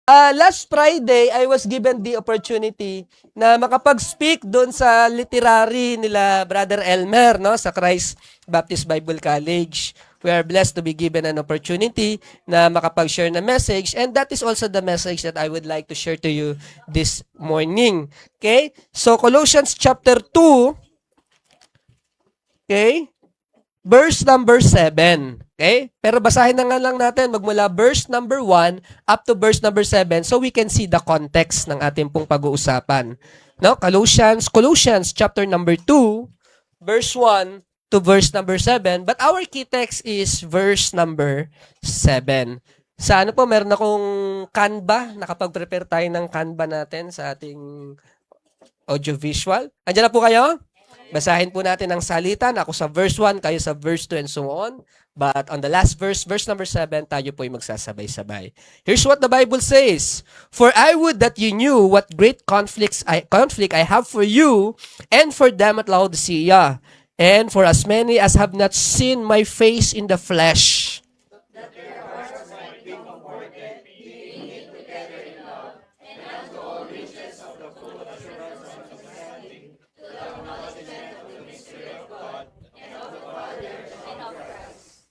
Last Friday, I was given the opportunity na makapag-speak doon sa literary nila Brother Elmer, no, sa Christ Baptist Bible College. We are blessed to be given an opportunity na makapag-share na message, and that is also the message that I would like to share to you this morning. Okay? So Colossians chapter 2, okay? Verse number 7. Okay? Pero basahin na nga lang natin magmula verse number 1 up to verse number 7 so we can see the context ng ating pong pag-uusapan. No? Colossians chapter number 2, verse 1 to verse number 7. But our key text is verse number 7. Sa ano po, meron akong Canva. Nakapag-prepare tayo ng Canva natin sa ating audiovisual. Andiyan na po kayo? Basahin po natin ang salita. Ako sa verse 1, kayo sa verse 2 and so on. But on the last verse, verse number 7, tayo po ay magsasabay-sabay. Here's what the Bible says. For I would that you knew what great conflict I have for you and for them at Laodicea, and for as many as have not seen my face in the flesh.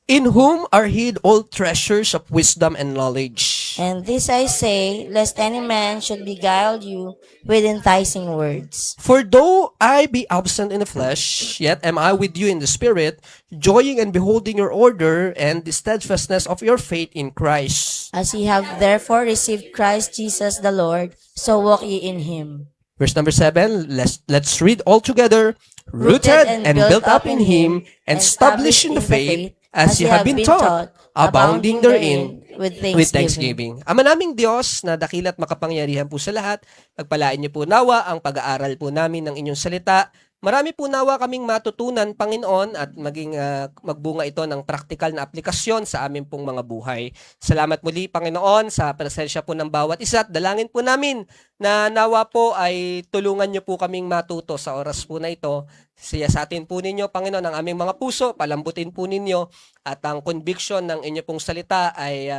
In whom are hid all treasures of wisdom and knowledge. And this I say, lest any man should beguile you with enticing words. For though I be absent in the flesh, yet am I with you in the spirit, joying and beholding your order and the steadfastness of your faith in Christ. As ye have therefore received Christ Jesus the Lord, so walk ye in him. Verse number 7, let's read all together. Rooted and built up in him, and established in the faith, as ye have been taught, abounding therein with thanksgiving. Ama naming Diyos na dakila't makapangyarihan po sa lahat, pagpalain niyo po nawa ang pag-aaral po namin ng inyong salita. Marami po nawa kaming matutunan, Panginoon, at maging magbunga ito ng praktikal na aplikasyon sa aming pong mga buhay. Salamat muli, Panginoon, sa presensya po ng bawat isa. At dalangin po namin na nawa po ay tulungan niyo po kaming matuto sa oras po na ito. Siyasatin po ninyo, Panginoon, ang aming mga puso, palambutin po ninyo, at ang conviction ng inyo pong salita ay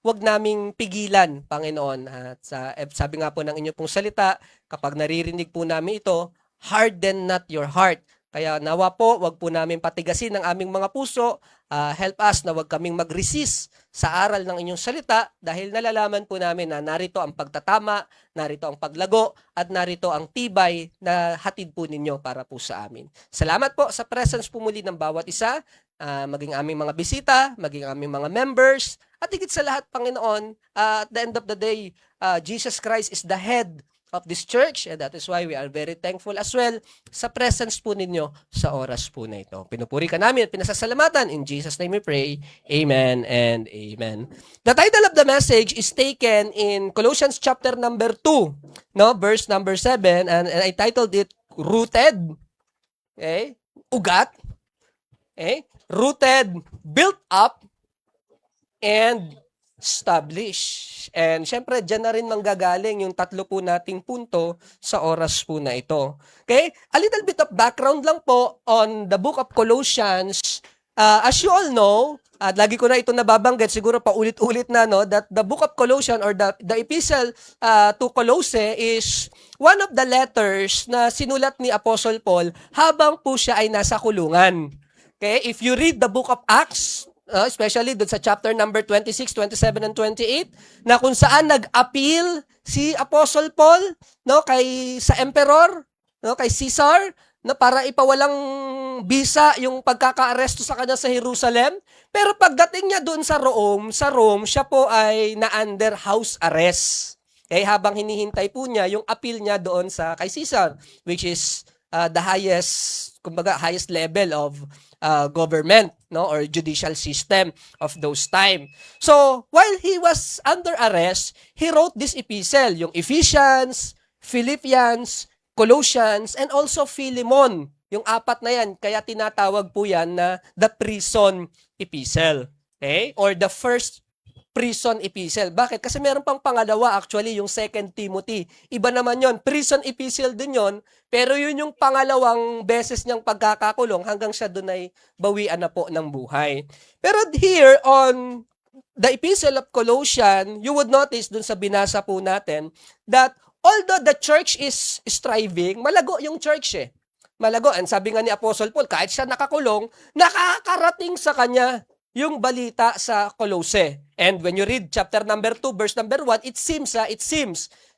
wag naming pigilan, Panginoon. At sabi nga po ng inyo pong salita, kapag naririnig po namin ito, harden not your heart. Kaya nawa po, wag po namin patigasin ang aming mga puso. Help us na wag kaming mag-resist sa aral ng inyong salita dahil nalalaman po namin na narito ang pagtatama, narito ang paglago, at narito ang tibay na hatid po ninyo para po sa amin. Salamat po sa presence po muli ng bawat isa, maging aming mga bisita, maging aming mga members, at higit sa lahat, Panginoon, at the end of the day, Jesus Christ is the head of this church, and that is why we are very thankful as well sa presence po ninyo sa oras po na ito. Pinupuri ka namin at pinasasalamatan. In Jesus' name we pray. Amen and amen. The title of the message is taken in Colossians chapter number 2, no, verse number 7, and I titled it Rooted, okay? Ugat, okay? Rooted, built up, and establish. And syempre, dyan na rin manggagaling yung tatlo po nating punto sa oras po na ito. Okay? A little bit of background lang po on the book of Colossians. As you all know, at lagi ko na ito nababanggit, siguro paulit-ulit na, no, that the book of Colossians or the epistle to Colosse is one of the letters na sinulat ni Apostle Paul habang po siya ay nasa kulungan. Okay? If you read the book of Acts, especially doon sa chapter number 26, 27, and 28, na kung saan nag-appeal si Apostle Paul, no, sa emperor, no, kay Caesar, no, para ipawalang bisa yung pagkaka-aresto sa kanya sa Jerusalem. Pero pagdating niya doon sa Rome, siya po ay na-under house arrest. Okay, habang hinihintay po niya yung appeal niya doon kay Caesar, which is the highest level of government, no, or judicial system of those time. So, while he was under arrest, he wrote this epistle, yung Ephesians, Philippians, Colossians, and also Philemon. Yung apat na yan, kaya tinatawag po yan na the prison epistle. Okay? Or the first prison epistle. Bakit? Kasi meron pang pangalawa, actually, yung 2 Timothy. Iba naman yon, prison epistle din yon, pero yun yung pangalawang beses niyang pagkakakulong hanggang siya doon ay bawian na po ng buhay. Pero here on the Epistle of Colossians, you would notice dun sa binasa po natin that although the church is striving, malago yung church eh. Malago. And sabi nga ni Apostle Paul, kahit siya nakakulong, nakakarating sa kanya yung balita sa Colose. And when you read chapter number 2, verse number 1, it seems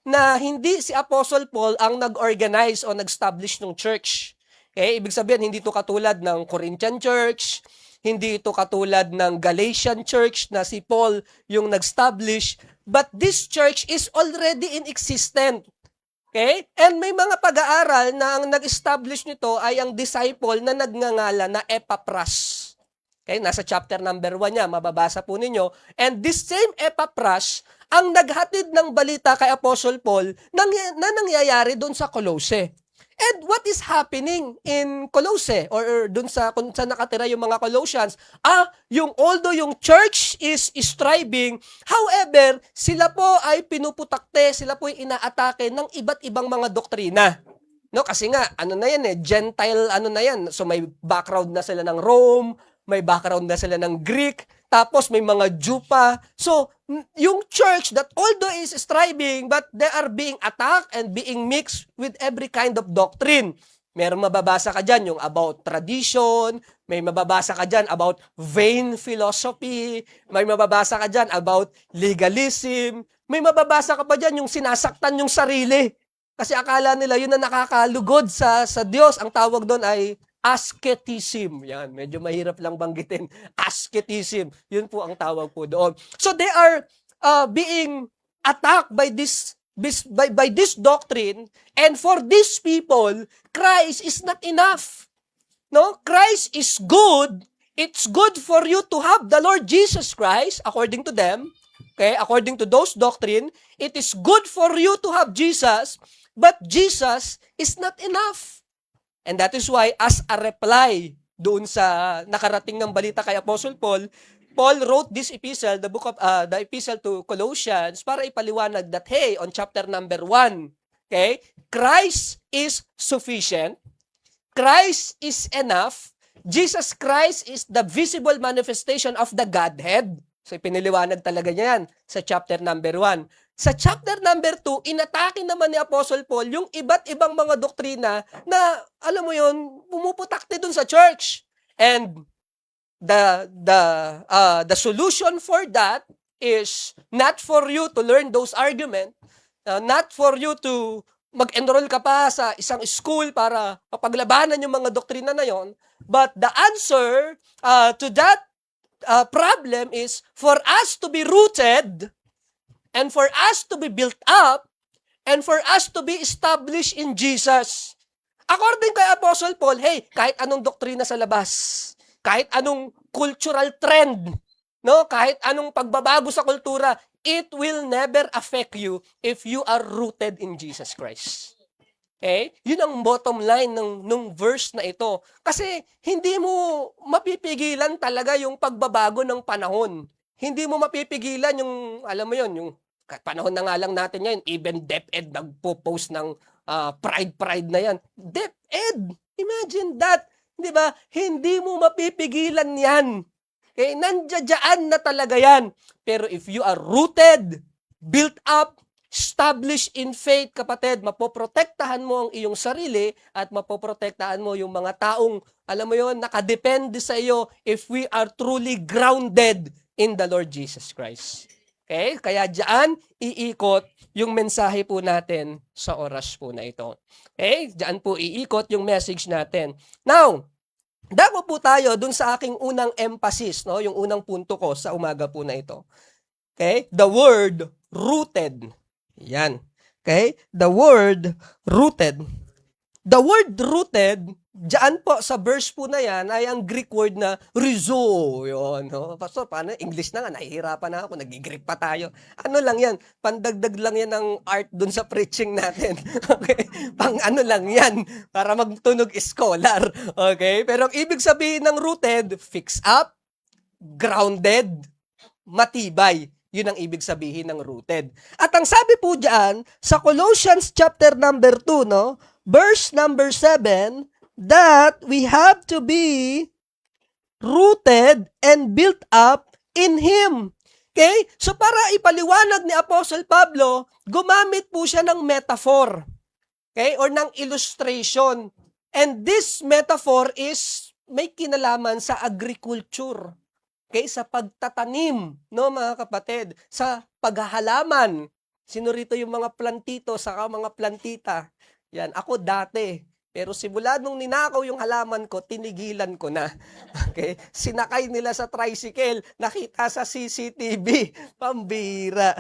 na hindi si Apostle Paul ang nag-organize o nag-establish ng church. Okay? Ibig sabihin, hindi ito katulad ng Corinthian church, hindi ito katulad ng Galatian church na si Paul yung nag-establish, but this church is already in existence. Okay? And may mga pag-aaral na ang nag-establish nito ay ang disciple na nagngangalan na Epaphras. Okay? Nasa chapter number 1 niya, mababasa po ninyo. And this same Epaphras ang naghatid ng balita kay Apostle Paul na nangyayari doon sa Colose. And what is happening in Colose or dun sa kung saan nakatira yung mga Colossians? Although yung church is striving, however, sila po ay pinuputakte, sila po ay inaatake ng iba't ibang mga doktrina. No, kasi nga Gentile na yan. So may background na sila ng Rome, may background na sila ng Greek, tapos may mga Jew pa. So, yung church that although is striving, but they are being attacked and being mixed with every kind of doctrine. Meron mababasa ka dyan yung about tradition, may mababasa ka dyan about vain philosophy, may mababasa ka dyan about legalism, may mababasa ka pa dyan yung sinasaktan yung sarili. Kasi akala nila yun na nakakalugod sa Diyos. Ang tawag doon ay asceticism. Yan, medyo mahirap lang banggitin. Asceticism. Yun po ang tawag po doon. So they are being attacked by this doctrine, and for these people, Christ is not enough. No? Christ is good. It's good for you to have the Lord Jesus Christ, according to them. Okay? According to those doctrine, it is good for you to have Jesus, but Jesus is not enough. And that is why, as a reply doon sa nakarating ng balita kay Apostle Paul, Paul wrote this epistle, the epistle to Colossians, para ipaliwanag that, hey, on chapter number 1, okay, Christ is sufficient, Christ is enough, Jesus Christ is the visible manifestation of the Godhead. So, ipiniliwanag talaga niya yan sa chapter number 1. Sa chapter number 2, inatake naman ni Apostle Paul yung iba't ibang mga doktrina na, alam mo yun, pumuputakte dun sa church. And the solution for that is not for you to learn those arguments, not for you to mag-enroll ka pa sa isang school para mapaglabanan yung mga doktrina na yon, but the answer to that problem is for us to be rooted, and for us to be built up, and for us to be established in Jesus. According kay Apostle Paul, hey, kahit anong doktrina sa labas, kahit anong cultural trend, no, kahit anong pagbabago sa kultura, it will never affect you if you are rooted in Jesus Christ. Okay? Yun ang bottom line nung verse na ito. Kasi hindi mo mapipigilan talaga yung pagbabago ng panahon. Hindi mo mapipigilan yung, alam mo yun, yung panahon na nga lang natin ngayon, even DepEd nagpo-post ng pride na yan. DepEd! Imagine that! Di ba? Hindi mo mapipigilan yan. Okay? Nandiyan na talaga yan. Pero if you are rooted, built up, established in faith, kapatid, mapoprotektahan mo ang iyong sarili at mapoprotektahan mo yung mga taong, alam mo yun, nakadepende sa iyo if we are truly grounded in the Lord Jesus Christ. Okay? Kaya diyan iikot yung mensahe po natin sa oras po na ito. Okay? Diyan po iikot yung message natin. Now, dako po tayo dun sa aking unang emphasis, no? Yung unang punto ko sa umaga po na ito. Okay? The word rooted. Yan. Okay? The word rooted. The word rooted, diyan po sa verse po na yan, ay ang Greek word na rhizo. Yun. No? Pastor, paano? English na nga, nahihirapan na ako, nag-Greek pa tayo. Ano lang yan? Pandagdag lang yan ng art dun sa preaching natin. Okay? Pang ano lang yan, para magtunog scholar. Okay? Pero ang ibig sabihin ng rooted, fix up, grounded, matibay. Yun ang ibig sabihin ng rooted. At ang sabi po diyan sa Colossians chapter number 2, no? Verse number 7, that we have to be rooted and built up in Him. Okay? So para ipaliwanag ni Apostle Pablo, gumamit po siya ng metaphor. Okay? Or ng illustration. And this metaphor is may kinalaman sa agriculture. Okay? Sa pagtatanim, no mga kapatid? Sa paghahalaman. Sino rito yung mga plantito saka mga plantita? Yan, ako dati. Pero simula nung ninakaw yung halaman ko, tinigilan ko na. Okay? Sinakay nila sa tricycle, nakita sa CCTV. Pambira.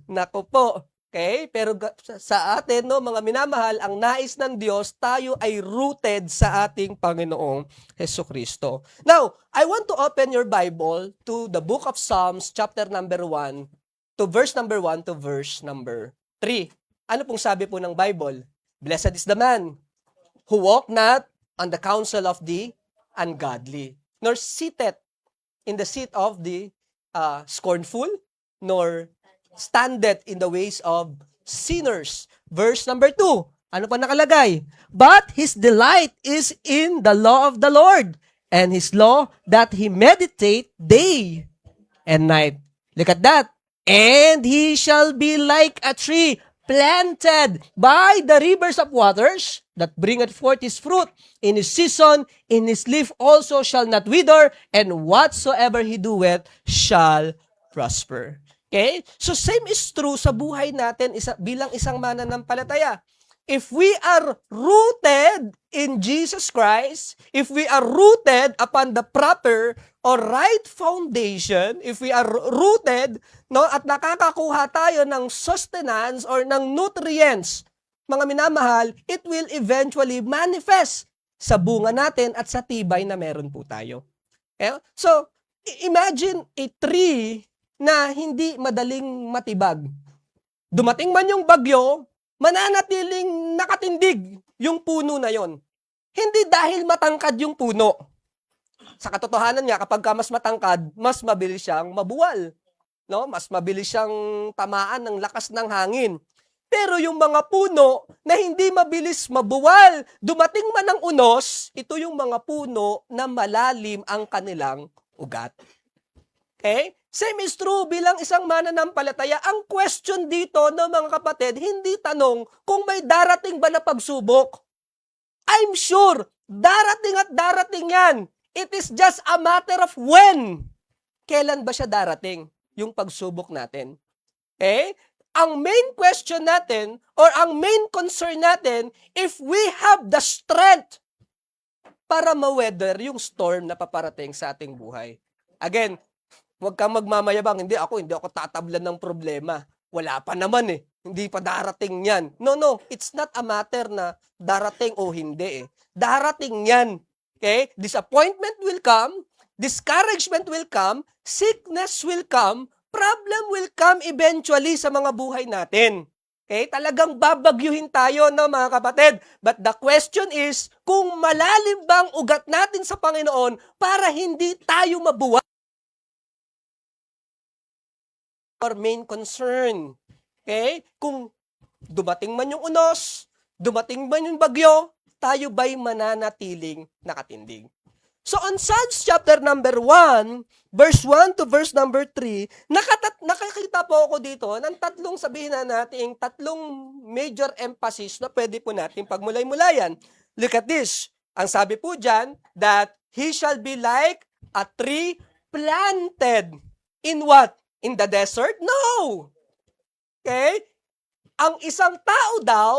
Nako po. Okay? Pero sa atin, no, mga minamahal, ang nais ng Diyos, tayo ay rooted sa ating Panginoong Hesukristo. Now, I want to open your Bible to the book of Psalms, chapter number 1, to verse number 1 to verse number 3. Ano pong sabi po ng Bible? Blessed is the man who walk not on the counsel of the ungodly, nor sitteth in the seat of the scornful, nor standeth in the ways of sinners. Verse number 2, ano pa nakalagay? But his delight is in the law of the Lord, and his law that he meditate day and night. Look at that. And he shall be like a tree planted by the rivers of waters, that bringeth forth his fruit in his season, in his leaf also shall not wither, and whatsoever he doeth shall prosper. Okay? So same is true sa buhay natin bilang isang mananampalataya. If we are rooted in Jesus Christ, if we are rooted upon the proper or right foundation, if we are rooted, no, at nakakakuha tayo ng sustenance or ng nutrients, mga minamahal, it will eventually manifest sa bunga natin at sa tibay na meron po tayo. Okay? So, imagine a tree na hindi madaling matibag. Dumating man yung bagyo, mananatiling nakatindig yung puno na yon. Hindi dahil matangkad yung puno. Sa katotohanan niya, kapag mas matangkad, mas mabilis siyang mabuwal. No? Mas mabilis siyang tamaan ng lakas ng hangin. Pero yung mga puno na hindi mabilis mabuwal, dumating man ang unos, ito yung mga puno na malalim ang kanilang ugat. Okay? Same is true bilang isang mananampalataya. Ang question dito ng mga kapatid, hindi tanong kung may darating ba na pagsubok. I'm sure, darating at darating yan. It is just a matter of when. Kailan ba siya darating, yung pagsubok natin? Okay? Ang main question natin, or ang main concern natin, if we have the strength para ma-weather yung storm na paparating sa ating buhay. Again, huwag kang magmamayabang, hindi ako tatablan ng problema. Wala pa naman eh. Hindi pa darating yan. No, it's not a matter na darating o hindi eh. Darating yan. Okay? Disappointment will come, discouragement will come, sickness will come, problem will come eventually sa mga buhay natin. Okay? Talagang babagyuhin tayo, no, mga kapatid. But the question is, kung malalim bang ugat natin sa Panginoon para hindi tayo mabuwal? Our main concern. Okay? Kung dumating man yung unos, dumating man yung bagyo, tayo ba'y mananatiling nakatindig? So on Psalms chapter number 1, verse 1 to verse number 3, nakakita po ako dito ng sabihin na natin, tatlong major emphasis na pwede po natin pagmulay-mulayan. Look at this. Ang sabi po dyan, that he shall be like a tree planted in what? In the desert? No! Okay? Ang isang tao daw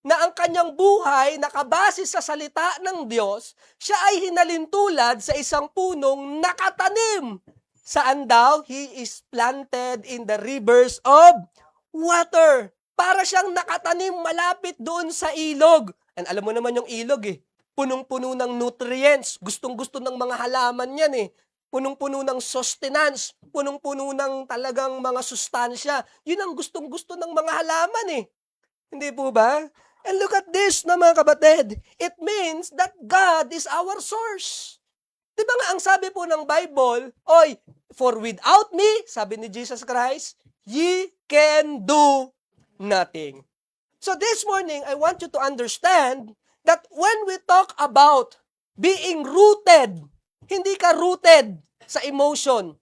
na ang kanyang buhay nakabase sa salita ng Diyos, siya ay hinalintulad sa isang punong nakatanim. Saan daw? He is planted in the rivers of water. Para siyang nakatanim malapit doon sa ilog. And alam mo naman yung ilog eh. Punong-puno ng nutrients. Gustong-gusto ng mga halaman yan eh. Punong-puno ng sustenance, punong-puno ng talagang mga sustansya. Yun ang gustong-gusto ng mga halaman eh. Hindi po ba? And look at this na mga kapatid. It means that God is our source. Di ba nga ang sabi po ng Bible, oy, for without me, sabi ni Jesus Christ, ye can do nothing. So this morning, I want you to understand that when we talk about being rooted, hindi ka rooted sa emotion.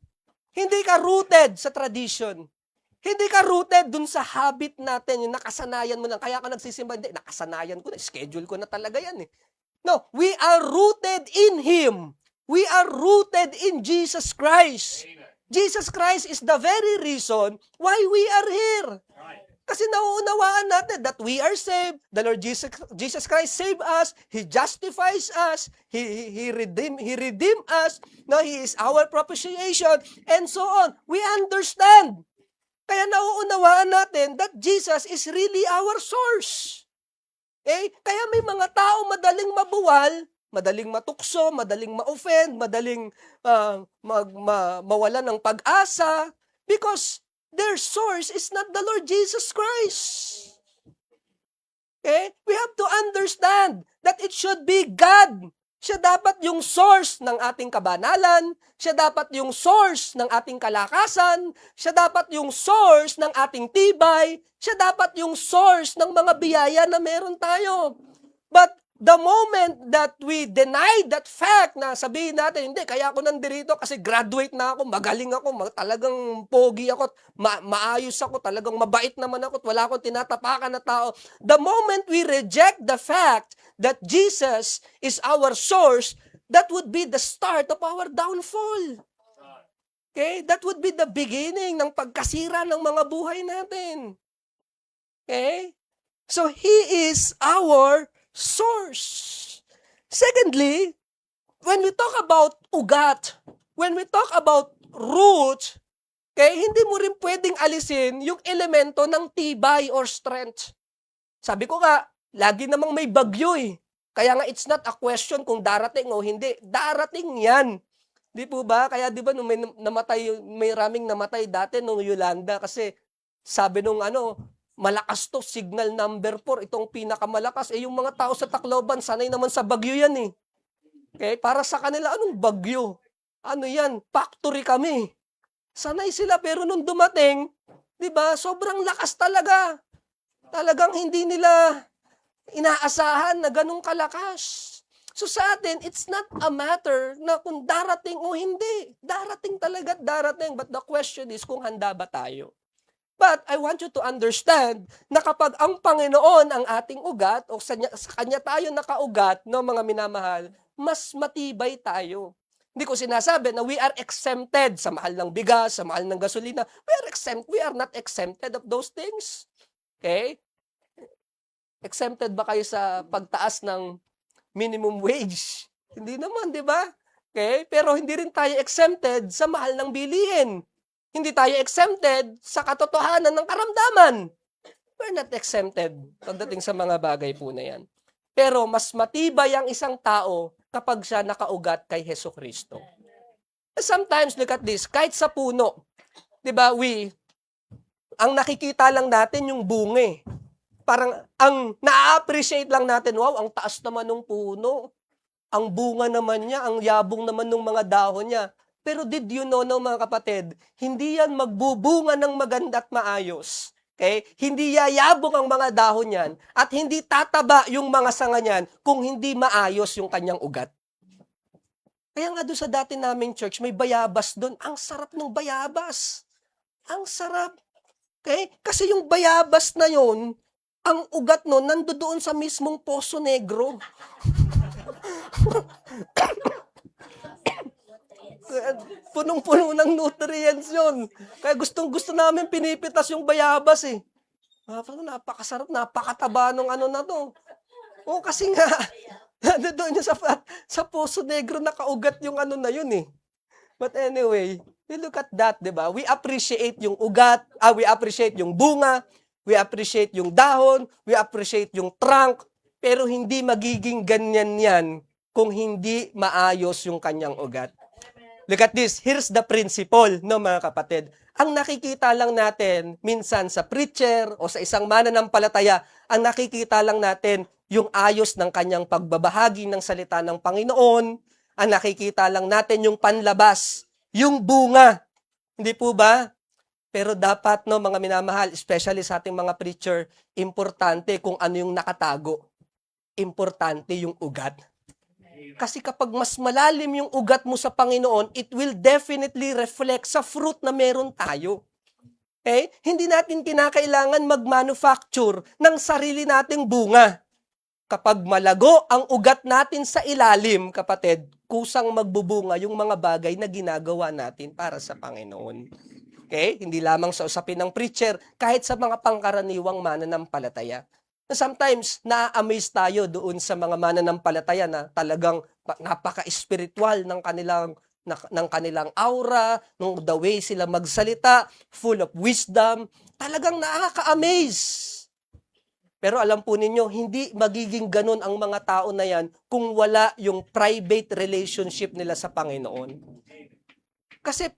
Hindi ka rooted sa tradition. Hindi ka rooted dun sa habit natin, yung nakasanayan mo lang. Kaya ka nagsisimba, hindi, nakasanayan ko na, schedule ko na talaga yan eh. No, we are rooted in Him. We are rooted in Jesus Christ. Jesus Christ is the very reason why we are here. Kasi nauunawaan natin that we are saved. The Lord Jesus Christ saved us. He justifies us. He redeemed us. No, He is our propitiation. And so on. We understand. Kaya nauunawaan natin that Jesus is really our source. Kaya may mga tao madaling mabuwal, madaling matukso, madaling ma-offend, madaling mawala ng pag-asa because their source is not the Lord Jesus Christ. We have to understand that it should be God. Siya dapat yung source ng ating kabanalan, siya dapat yung source ng ating kalakasan, siya dapat yung source ng ating tibay, siya dapat yung source ng mga biyaya na meron tayo. But the moment that we deny that fact na sabihin natin, hindi, kaya ako nandirito kasi graduate na ako, magaling ako, talagang pogi ako, maayos ako, talagang mabait naman ako, wala akong tinatapakan na tao. The moment we reject the fact that Jesus is our source, that would be the start of our downfall. That would be the beginning ng pagkasira ng mga buhay natin. So, He is our source. Secondly, when we talk about ugat, when we talk about root, hindi mo rin pwedeng alisin yung elemento ng tibay or strength. Sabi ko nga, lagi namang may bagyo eh. Kaya nga it's not a question kung darating o hindi. Darating yan. Di po ba? Kaya di ba nung may raming namatay dati nung Yolanda kasi sabi nung malakas to, signal number 4, itong pinakamalakas. Yung mga tao sa Tacloban, sanay naman sa bagyo yan eh. Para sa kanila, anong bagyo? Ano yan? Factory kami. Sanay sila, pero nung dumating, di ba, sobrang lakas talaga. Talagang hindi nila inaasahan na ganun kalakas. So sa atin, it's not a matter na kung darating o hindi. Darating talaga, darating. But the question is kung handa ba tayo? But I want you to understand na kapag ang Panginoon ang ating ugat o sa Kanya tayo nakaugat, no, mga minamahal, mas matibay tayo. Hindi ko sinasabi na we are exempted sa mahal ng bigas, sa mahal ng gasolina. We are not exempted of those things. Exempted ba kayo sa pagtaas ng minimum wage? Hindi naman, di ba? Pero hindi rin tayo exempted sa mahal ng bilihin. Hindi tayo exempted sa katotohanan ng karamdaman. We're not exempted pagdating sa mga bagay po na yan. Pero mas matibay ang isang tao kapag siya nakaugat kay Hesukristo. Sometimes, look at this, kahit sa puno, di ba, ang nakikita lang natin yung bunga. Parang, ang na-appreciate lang natin, wow, ang taas naman ng puno. Ang bunga naman niya, ang yabong naman ng mga dahon niya. Pero did you know, mga kapatid, hindi yan magbubunga ng maganda at maayos. Hindi yayabong ang mga dahon niyan at hindi tataba yung mga sanga niyan kung hindi maayos yung kanyang ugat. Kaya nga doon sa dati naming church, may bayabas doon. Ang sarap ng bayabas. Ang sarap. Kasi yung bayabas na yon, ang ugat nun, nandoon sa mismong Poso Negro. Punong-puno ng nutrients yun. Kaya gustong-gusto namin pinipitas yung bayabas eh. Napakasarap, napakataba nung na to. Kasi nga, doon yung sa Poso Negro nakaugat yung na yun eh. But anyway, we look at that, di ba? We appreciate yung ugat, we appreciate yung bunga, we appreciate yung dahon, we appreciate yung trunk, pero hindi magiging ganyan yan kung hindi maayos yung kanyang ugat. Look at this. Here's the principle, no, mga kapatid. Ang nakikita lang natin minsan sa preacher o sa isang mananampalataya, ang nakikita lang natin yung ayos ng kanyang pagbabahagi ng salita ng Panginoon. Ang nakikita lang natin yung panlabas, yung bunga. Hindi po ba? Pero dapat, no, mga minamahal, especially sa ating mga preacher, importante kung ano yung nakatago. Importante yung ugat. Kasi kapag mas malalim yung ugat mo sa Panginoon, it will definitely reflect sa fruit na meron tayo. Okay? Hindi natin kinakailangan mag-manufacture ng sarili nating bunga. Kapag malago ang ugat natin sa ilalim, kapatid, kusang magbubunga yung mga bagay na ginagawa natin para sa Panginoon. Okay? Hindi lamang sa usapin ng preacher, kahit sa mga pangkaraniwang mananampalataya. Sometimes, na-amaze tayo doon sa mga mananampalataya na talagang napaka-spiritual ng kanilang aura, ng the way sila magsalita, full of wisdom. Talagang nakaka-amaze. Pero alam po ninyo, hindi magiging ganun ang mga tao na yan kung wala yung private relationship nila sa Panginoon. Kasi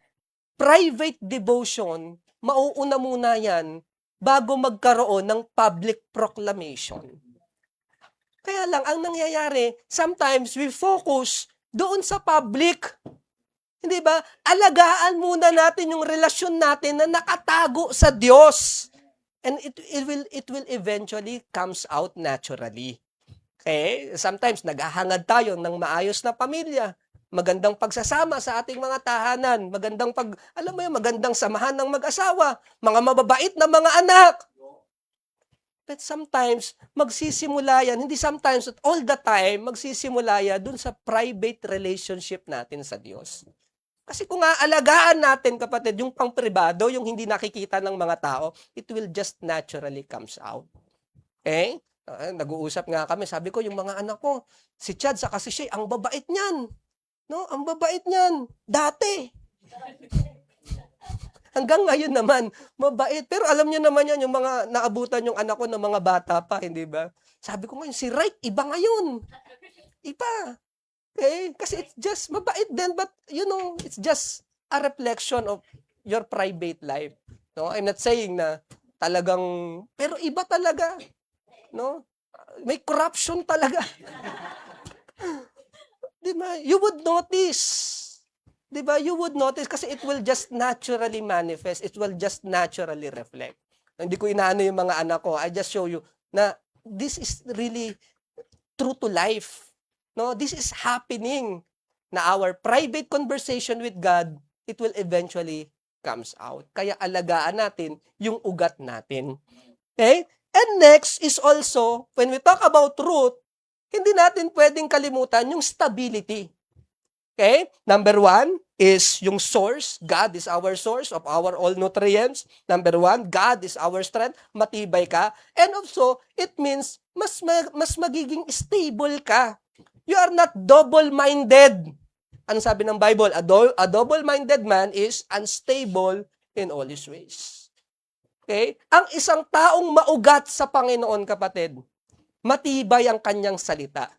private devotion, mauuna muna yan bago magkaroon ng public proclamation. Kaya lang, ang nangyayari, sometimes we focus doon sa public. Hindi ba? Alagaan muna natin yung relasyon natin na nakatago sa Diyos. And it will eventually comes out naturally. Okay? Sometimes naghahangad tayo ng maayos na pamilya, magandang pagsasama sa ating mga tahanan, magandang samahan ng mag-asawa, mga mababait na mga anak. But sometimes, magsisimula yan, hindi sometimes, but all the time, magsisimula yan dun sa private relationship natin sa Diyos. Kasi kung aalagaan natin, kapatid, yung pang-pribado, yung hindi nakikita ng mga tao, it will just naturally comes out. Okay? Nag-uusap nga kami, sabi ko, yung mga anak ko, si Chad saka si Shay, ang babait niyan. No? Ang babait niyan. Dati. Hanggang ngayon naman, mabait. Pero alam niyo naman yan, yung mga naabutan yung anak ko ng mga bata pa, hindi ba? Sabi ko ngayon, si Wright, iba ngayon. Iba. Okay? Kasi it's just mabait din, but it's just a reflection of your private life. No? I'm not saying na talagang, pero iba talaga. No? May corruption talaga. Di ba? You would notice. Di ba? You would notice kasi it will just naturally manifest. It will just naturally reflect. Hindi ko inaano yung mga anak ko. I just show you na this is really true to life. No, this is happening na our private conversation with God, it will eventually comes out. Kaya alagaan natin yung ugat natin. Okay? And next is also, when we talk about root, hindi natin pwedeng kalimutan yung stability. Okay? Number 1 is yung source. God is our source of our all nutrients. Number 1, God is our strength. Matibay ka. And also, it means mas magiging stable ka. You are not double-minded. Ano sabi ng Bible? A double-minded man is unstable in all his ways. Okay? Ang isang taong maugat sa Panginoon, kapatid, matibay ang kanyang salita.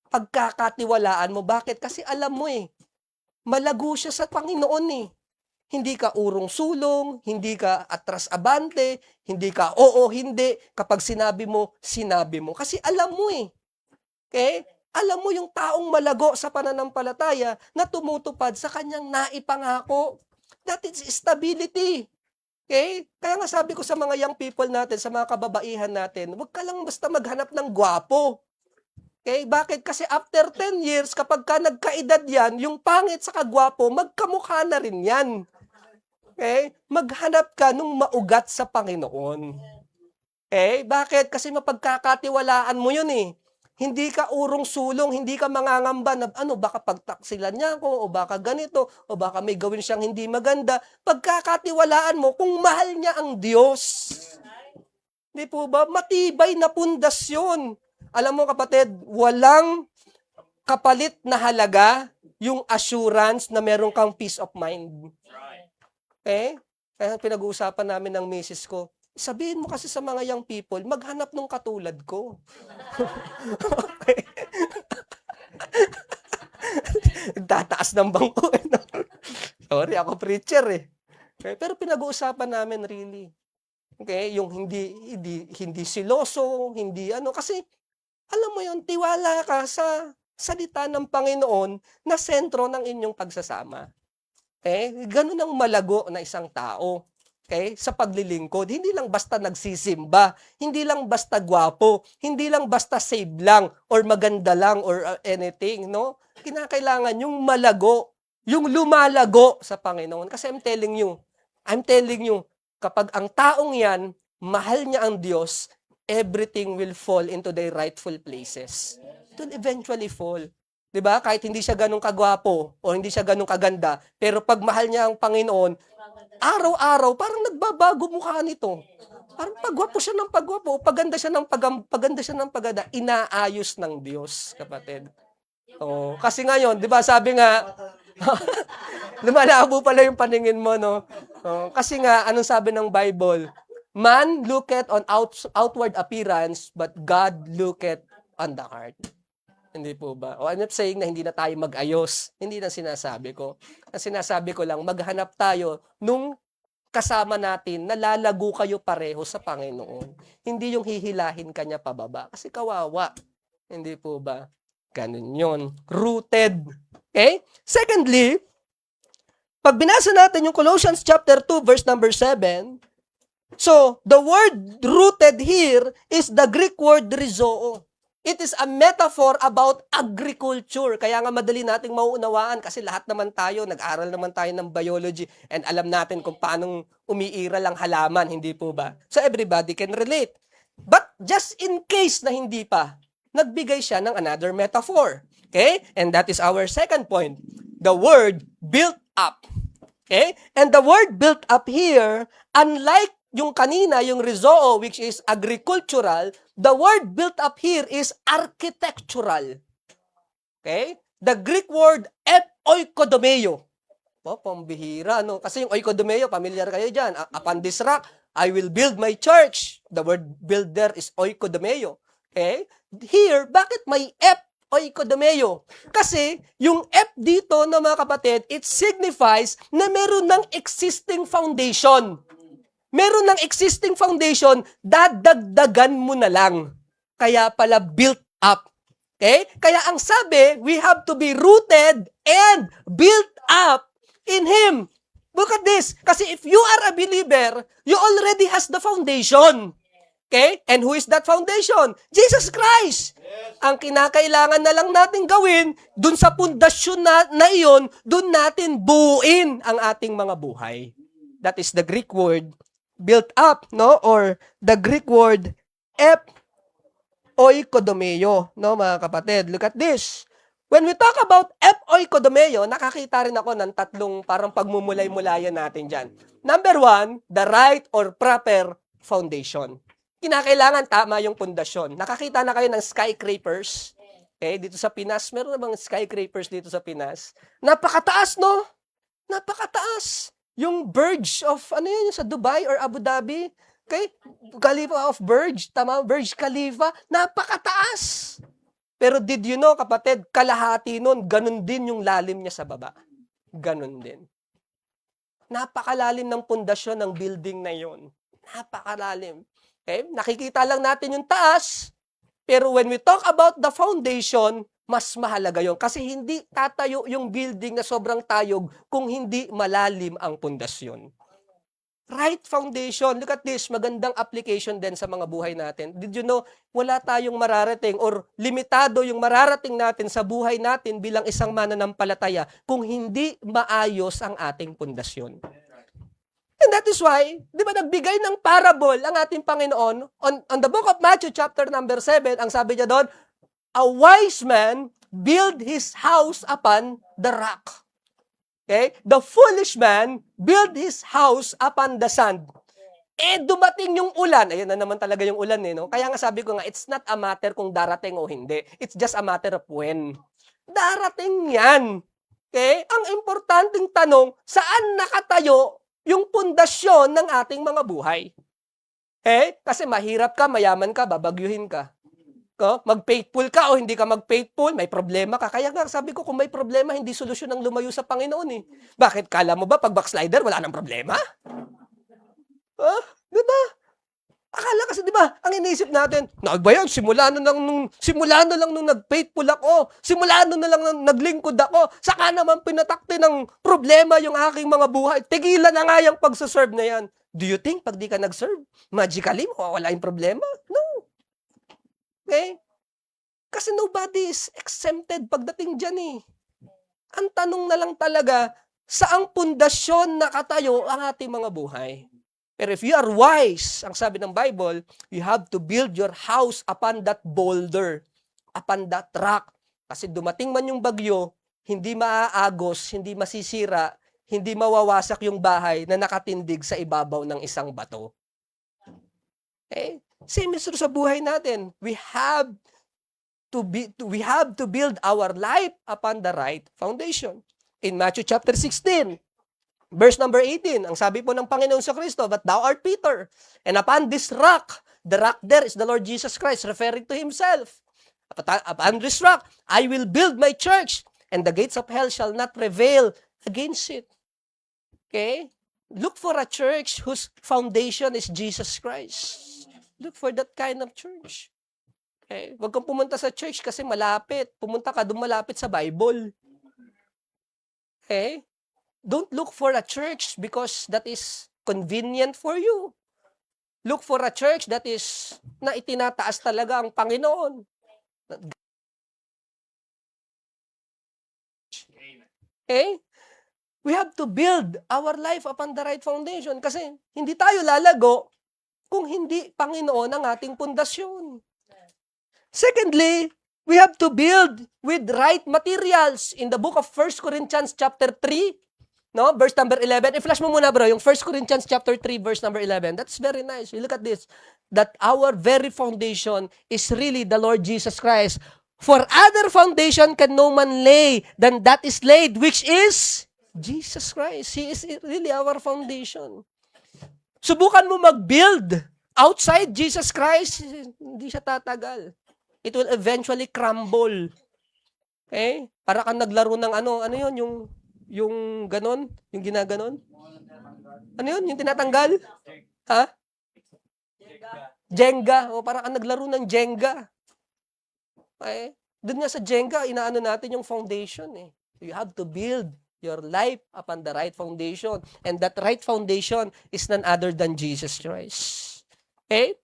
Pagkakatiwalaan mo. Bakit? Kasi alam mo malago siya sa Panginoon Hindi ka urong-sulong, hindi ka atras-abante, hindi ka hindi. Kapag sinabi mo, sinabi mo. Kasi alam mo Okay? Alam mo yung taong malago sa pananampalataya na tumutupad sa kanyang naipangako. That is stability. Okay? Kaya nga sabi ko sa mga young people natin, sa mga kababaihan natin, huwag ka lang basta maghanap ng gwapo. Okay? Bakit? Kasi after 10 years, kapag ka nagkaedad yan, yung pangit sa kagwapo, magkamukha na rin yan. Okay? Maghanap ka nung maugat sa Panginoon. Okay? Bakit? Kasi mapagkakatiwalaan mo yun Hindi ka urong-sulong, hindi ka mangangamba na baka pagtaksilan niya ako, o baka ganito, o baka may gawin siyang hindi maganda. Pagkakatiwalaan mo kung mahal niya ang Diyos. Di po ba? Matibay na pundasyon. Alam mo kapatid, walang kapalit na halaga yung assurance na meron kang peace of mind. Okay? Kaya pinag-uusapan namin ng misis ko, sabihin mo kasi sa mga young people, maghanap ng katulad ko. Okay. Tataas ng bangko. Sorry, ako preacher Okay? Pero pinag-uusapan namin really. Okay? Yung hindi siloso, hindi kasi alam mo yun, tiwala ka sa salita ng Panginoon na sentro ng inyong pagsasama. Ganun ang malago na isang tao. Okay? Sa paglilingkod. Hindi lang basta nagsisimba. Hindi lang basta gwapo. Hindi lang basta save lang or maganda lang or anything, no? Kinakailangan yung malago, yung lumalago sa Panginoon. Kasi I'm telling you, kapag ang taong yan, mahal niya ang Diyos, everything will fall into their rightful places. It will eventually fall. 'Di ba? Kahit hindi siya ganun kagwapo o hindi siya ganun kaganda, pero pag mahal niya ang Panginoon, araw-araw parang nagbabago mukha nito. Parang pagwapo siya ng pagwapo, paganda siya ng paganda, inaayos ng Diyos, kapatid. Oh, kasi ngayon, 'di ba, sabi nga lumalabo pala yung paningin mo, no? Oh, kasi nga anong sabi ng Bible? Man looketh on outward appearance, but God looketh on the heart. Hindi po ba? O I'm not saying na hindi na tayo mag-ayos. Hindi na sinasabi ko. Ang sinasabi ko lang, maghanap tayo nung kasama natin na lalago kayo pareho sa Panginoon. Hindi yung hihilahin kanya pababa. Kasi kawawa. Hindi po ba? Ganun yun. Rooted. Okay? Secondly, pag binasa natin yung Colossians chapter 2 verse number 7, so the word rooted here is the Greek word rizoo. It is a metaphor about agriculture. Kaya nga madali nating mauunawaan kasi lahat naman tayo, nag-aral naman tayo ng biology and alam natin kung paano umiiral ang halaman, hindi po ba? So everybody can relate. But just in case na hindi pa, nagbigay siya ng another metaphor. Okay? And that is our second point. The word built up. Okay? And the word built up here, unlike yung kanina, yung rizoo, which is agricultural, the word built up here is architectural. Okay? The Greek word oikodomeo. O, pambihira, no? Kasi yung oikodomeo, familiar kayo dyan. Upon this rock, I will build my church. The word build there is oikodomeo. Okay? Here, bakit may oikodomeo? Kasi yung dito, na mga kapatid, it signifies na meron ng existing foundation. Meron ng existing foundation, dadagdagan mo na lang. Kaya pala built up. Okay? Kaya ang sabi, we have to be rooted and built up in Him. Look at this. Kasi if you are a believer, you already has the foundation. Okay? And who is that foundation? Jesus Christ. Yes. Ang kinakailangan na lang natin gawin, dun sa pundasyon na iyon, dun natin buuin ang ating mga buhay. That is the Greek word built up, no? Or the Greek word oikodomeo, no, mga kapatid. Look at this. When we talk about oikodomeo, nakakita rin ako ng tatlong parang pagmumulay-mulayan natin dyan. Number 1, the right or proper foundation. Kinakailangan tama yung pundasyon. Nakakita na kayo ng skyscrapers. Okay, dito sa Pinas, meron na bang skyscrapers dito sa Pinas? Napakataas, no? Napakataas. Yung Burj of, ano yun, sa Dubai or Abu Dhabi? Okay? Khalifa of Burj, tama? Burj Khalifa, napakataas. Pero did you know, kapatid, kalahati nun, ganun din yung lalim niya sa baba. Ganun din. Napakalalim ng pundasyon ng building na yun. Napakalalim. Okay? Nakikita lang natin yung taas, pero when we talk about the foundation, mas mahalaga yun. Kasi hindi tatayo yung building na sobrang tayog kung hindi malalim ang pundasyon. Right foundation. Look at this. Magandang application din sa mga buhay natin. Did you know, wala tayong mararating or limitado yung mararating natin sa buhay natin bilang isang mananampalataya kung hindi maayos ang ating pundasyon. And that is why, di ba, nagbigay ng parable ang ating Panginoon on the book of Matthew chapter number 7, ang sabi niya doon, a wise man built his house upon the rock. Okay? The foolish man built his house upon the sand. Dumating yung ulan. Ayun na naman talaga yung ulan, no? Kaya nga sabi ko nga, it's not a matter kung darating o hindi. It's just a matter of when. Darating yan. Okay? Ang importanteng tanong, saan nakatayo yung pundasyon ng ating mga buhay? Kasi mahirap ka, mayaman ka, babagyuhin ka. Mag-faithful ka o hindi ka mag-faithful, may problema ka. Kaya nga, sabi ko, kung may problema, hindi solusyon ng lumayo sa Panginoon eh. Bakit? Kala mo ba, pag backslider, wala nang problema? Diba? Akala kasi, di ba, ang iniisip natin, na ba yan, simula na lang nung nag-faithful ako, simula na lang nung naglingkod ako, saka naman pinatakti ng problema yung aking mga buhay. Tigilan na nga yung pagsaserve na yan. Do you think pag di ka nag-serve, magically mawawala yung problema? No. Okay? Kasi nobody is exempted pagdating dyan eh. Ang tanong na lang talaga, saang pundasyon nakatayo ang ating mga buhay? Pero if you are wise, ang sabi ng Bible, you have to build your house upon that boulder, upon that rock. Kasi dumating man yung bagyo, hindi maaagos, hindi masisira, hindi mawawasak yung bahay na nakatindig sa ibabaw ng isang bato. Okay? Same is true sa buhay natin. We have to build our life upon the right foundation. In Matthew chapter 16, verse number 18, ang sabi po ng Panginoon sa Kristo, "But thou art Peter, and upon this rock," the rock there is the Lord Jesus Christ, referring to Himself. "Upon this rock, I will build my church, and the gates of hell shall not prevail against it." Okay? Look for a church whose foundation is Jesus Christ. Look for that kind of church. Okay? Huwag kang pumunta sa church kasi malapit. Pumunta ka doon malapit sa Bible. Okay? Don't look for a church because that is convenient for you. Look for a church that is na itinataas talaga ang Panginoon. Okay? We have to build our life upon the right foundation kasi hindi tayo lalago kung hindi Panginoon ang ating pundasyon. Secondly, we have to build with right materials. In the book of 1 Corinthians chapter 3, no, verse number 11. I-flash mo muna bro, yung 1 Corinthians chapter 3, verse number 11. That's very nice. You look at this. That our very foundation is really the Lord Jesus Christ. For other foundation can no man lay than that is laid, which is Jesus Christ. He is really our foundation. Subukan mo mag-build outside Jesus Christ, hindi siya tatagal. It will eventually crumble. Okay? Para kang naglaro ng ano yun, yung ganon, yung ginaganon. Ano yun, yung tinatanggal? Ha? Jenga. O, para kang naglaro ng Jenga. Okay? Doon nga sa Jenga, inaano natin yung foundation eh. You have to build your life upon the right foundation. And that right foundation is none other than Jesus Christ. Okay?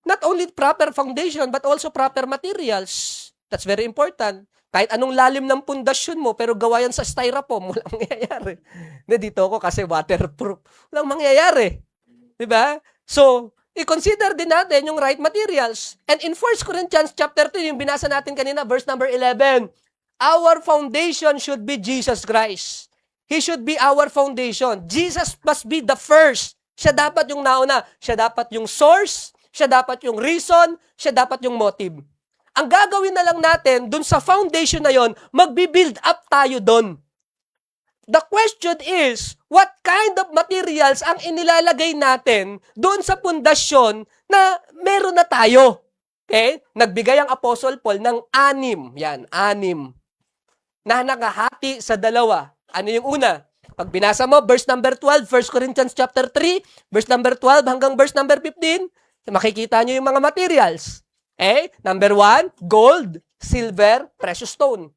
Not only proper foundation, but also proper materials. That's very important. Kahit anong lalim ng pundasyon mo, pero gawa yan sa styrofoam, walang mangyayari. Dito ako kasi waterproof. Walang mangyayari. Diba? So, i-consider din natin yung right materials. And in 1 Corinthians chapter 2, yung binasa natin kanina, verse number 11, our foundation should be Jesus Christ. He should be our foundation. Jesus must be the first. Siya dapat yung nauna. Siya dapat yung source. Siya dapat yung reason. Siya dapat yung motive. Ang gagawin na lang natin, dun sa foundation na yon, magbi-build up tayo dun. The question is, what kind of materials ang inilalagay natin doon sa pundasyon na meron na tayo? Okay? Nagbigay ang Apostle Paul ng 6. Yan, 6. Na nakahati sa 2. Ano yung una? Pag binasa mo, verse number 12, 1 Corinthians chapter 3, verse number 12 hanggang verse number 15, makikita nyo yung mga materials. Okay? Number 1, gold, silver, precious stone.